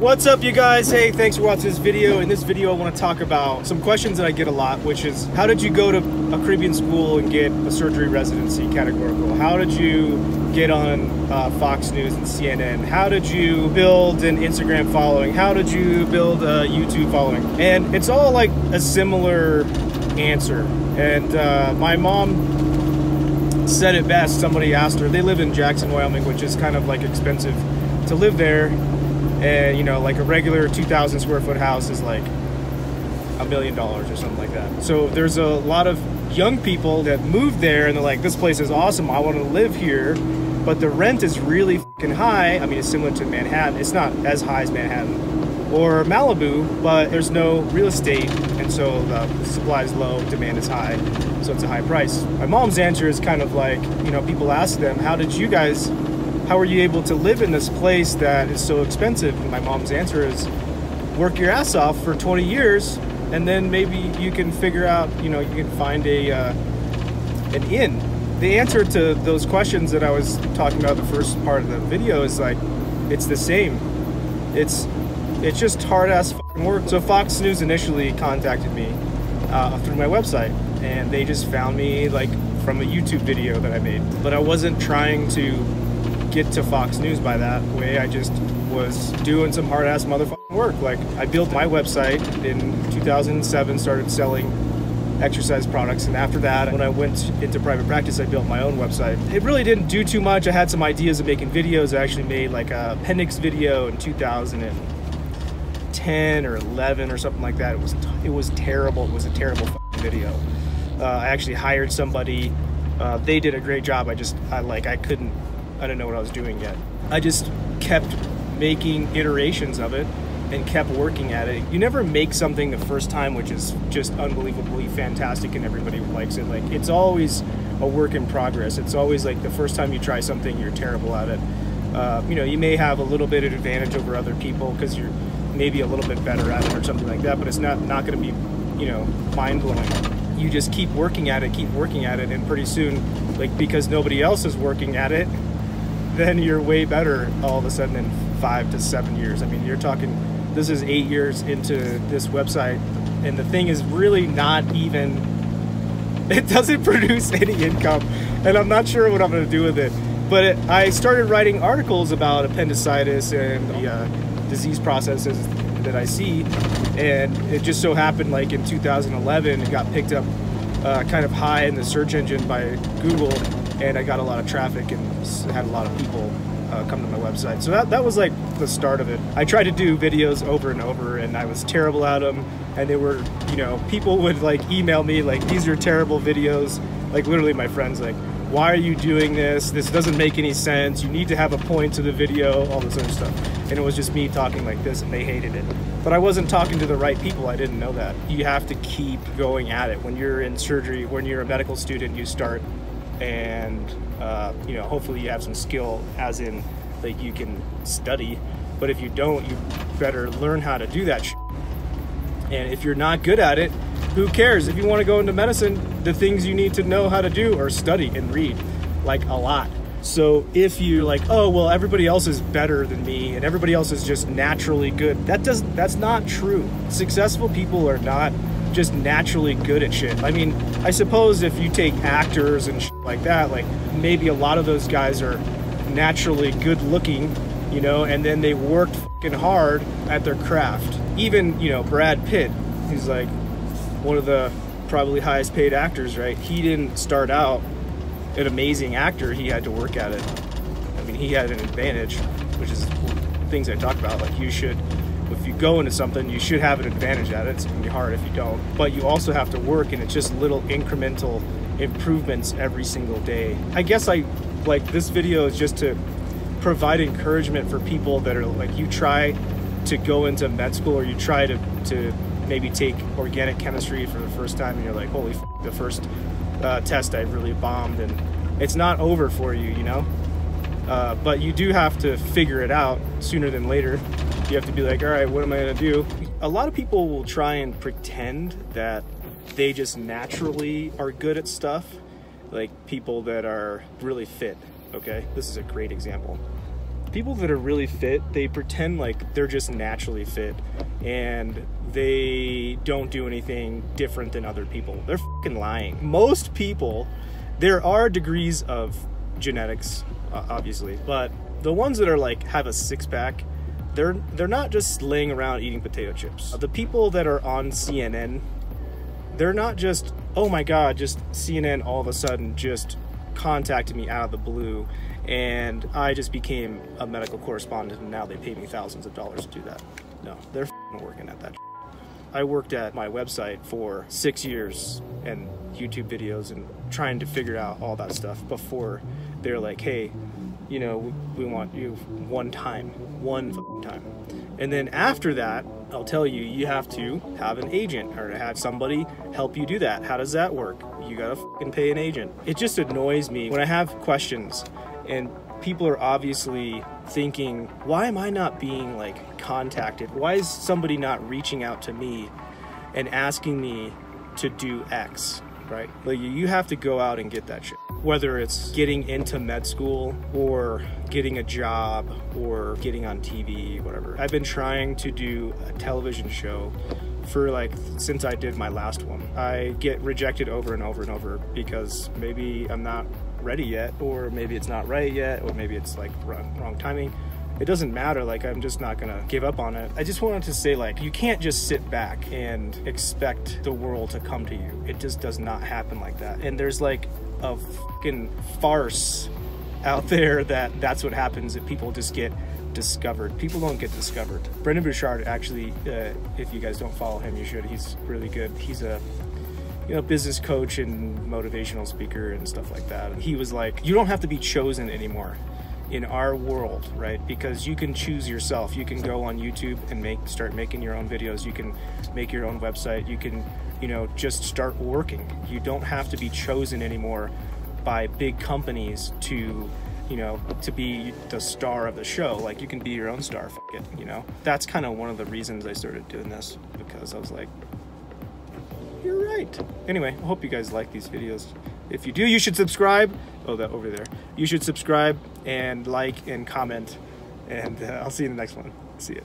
What's up, you guys? Hey, thanks for watching this video. In this video I want to talk about some questions that I get a lot, which is how did you go to a Caribbean school and get a surgery residency categorical? How did you get on Fox News and CNN? How did you build an Instagram following? How did you build a YouTube following? And it's all like a similar answer. And my mom said it best. Somebody asked her, they live in Jackson, Wyoming, which is kind of like expensive to live there. And you know, like a regular 2,000 square foot house is like $1 million or something like that. So there's a lot of young people that move there and they're like, this place is awesome, I want to live here, but the rent is really fucking high. I mean, it's similar to Manhattan. It's not as high as Manhattan or Malibu, but there's no real estate, and so the supply is low, demand is high, so it's a high price. My mom's answer is kind of like, you know, people ask them, how are you able to live in this place that is so expensive? And my mom's answer is, work your ass off for 20 years, and then maybe you can figure out, you know, you can find an inn. The answer to those questions that I was talking about the first part of the video is like, it's the same. It's just hard-ass fucking work. So Fox News initially contacted me through my website, and they just found me like from a YouTube video that I made. But I wasn't trying to get to Fox News by that way. I just was doing some hard-ass motherfucking work. Like, I built my website in 2007, started selling exercise products, and after that, when I went into private practice, I built my own website. It really didn't do too much. I had some ideas of making videos. I actually made like a appendix video in 2010 or 11 or something like that. It was terrible. It was a terrible fucking video. I actually hired somebody. They did a great job. I didn't know what I was doing yet. I just kept making iterations of it and kept working at it. You never make something the first time which is just unbelievably fantastic and everybody likes it. Like, it's always a work in progress. It's always like the first time you try something, you're terrible at it. You know, you may have a little bit of advantage over other people because you're maybe a little bit better at it or something like that, but it's not going to be, you know, mind-blowing. You just keep working at it, and pretty soon, like, because nobody else is working at it, then you're way better all of a sudden in 5 to 7 years. I mean, you're talking, this is 8 years into this website, and the thing is really not even, it doesn't produce any income, and I'm not sure what I'm going to do with it. But I started writing articles about appendicitis and the disease processes that I see, and it just so happened, like in 2011, it got picked up kind of high in the search engine by Google, and I got a lot of traffic and had a lot of people come to my website. So that was like the start of it. I tried to do videos over and over, and I was terrible at them, and they were, you know, people would like email me like, these are terrible videos. Like, literally my friends like, why are you doing this? This doesn't make any sense. You need to have a point to the video, all this other stuff. And it was just me talking like this, and they hated it. But I wasn't talking to the right people. I didn't know that. You have to keep going at it. When you're in surgery, when you're a medical student, you start, and you know, hopefully you have some skill, as in like you can study. But if you don't, you better learn how to do that shit. And if you're not good at it, who cares? If you want to go into medicine, the things you need to know how to do are study and read, like a lot. So if you're like, oh, well, everybody else is better than me and everybody else is just naturally good, that's not true. Successful people are not just naturally good at shit. I mean, I suppose if you take actors and shit like that, like maybe a lot of those guys are naturally good looking, you know, and then they worked fucking hard at their craft. Even, you know, Brad Pitt, he's like one of the probably highest paid actors, right? He didn't start out an amazing actor. He had to work at it. I mean, he had an advantage, which is things I talk about. Like, you should, if you go into something, you should have an advantage at it. It's gonna be hard if you don't, but you also have to work, and it's just little incremental improvements every single day. I guess like this video is just to provide encouragement for people that are like, you try to go into med school, or you try to maybe take organic chemistry for the first time, and you're like, holy f***, the first test I really bombed, and it's not over for you, you know? But you do have to figure it out sooner than later. You have to be like, all right, what am I gonna do? A lot of people will try and pretend that they just naturally are good at stuff, like people that are really fit, okay? This is a great example. People that are really fit, they pretend like they're just naturally fit and they don't do anything different than other people. They're fucking lying. Most people, there are degrees of genetics, obviously, but the ones that are like have a six-pack, they're not just laying around eating potato chips. The people that are on CNN, they're not just, oh my God, just CNN all of a sudden just contacted me out of the blue and I just became a medical correspondent and now they pay me thousands of dollars to do that. No, they're working at that. I worked at my website for 6 years and YouTube videos and trying to figure out all that stuff before they're like, hey, you know, we want you one time. And then after that, I'll tell you, you have to have an agent or to have somebody help you do that. How does that work? You gotta fucking pay an agent. It just annoys me when I have questions and people are obviously thinking, why am I not being like contacted? Why is somebody not reaching out to me and asking me to do X, right? Like you have to go out and get that shit. Whether it's getting into med school or getting a job or getting on TV, whatever. I've been trying to do a television show for like, since I did my last one. I get rejected over and over and over because maybe I'm not ready yet, or maybe it's not right yet, or maybe it's like wrong timing. It doesn't matter, like I'm just not gonna give up on it. I just wanted to say, like, you can't just sit back and expect the world to come to you. It just does not happen like that. And there's like a fucking farce out there that's what happens, that people just get discovered. People don't get discovered. Brendan Bouchard, actually, if you guys don't follow him, you should. He's really good. He's a business coach and motivational speaker and stuff like that. And he was like, you don't have to be chosen anymore in our world, right? Because you can choose yourself. You can go on YouTube and start making your own videos. You can make your own website. You can, just start working. You don't have to be chosen anymore by big companies to be the star of the show. Like, you can be your own star, fuck it, That's kind of one of the reasons I started doing this, because I was like, you're right. Anyway, I hope you guys like these videos. If you do, you should subscribe. Oh, that over there. You should subscribe and like and comment. And I'll see you in the next one. See ya.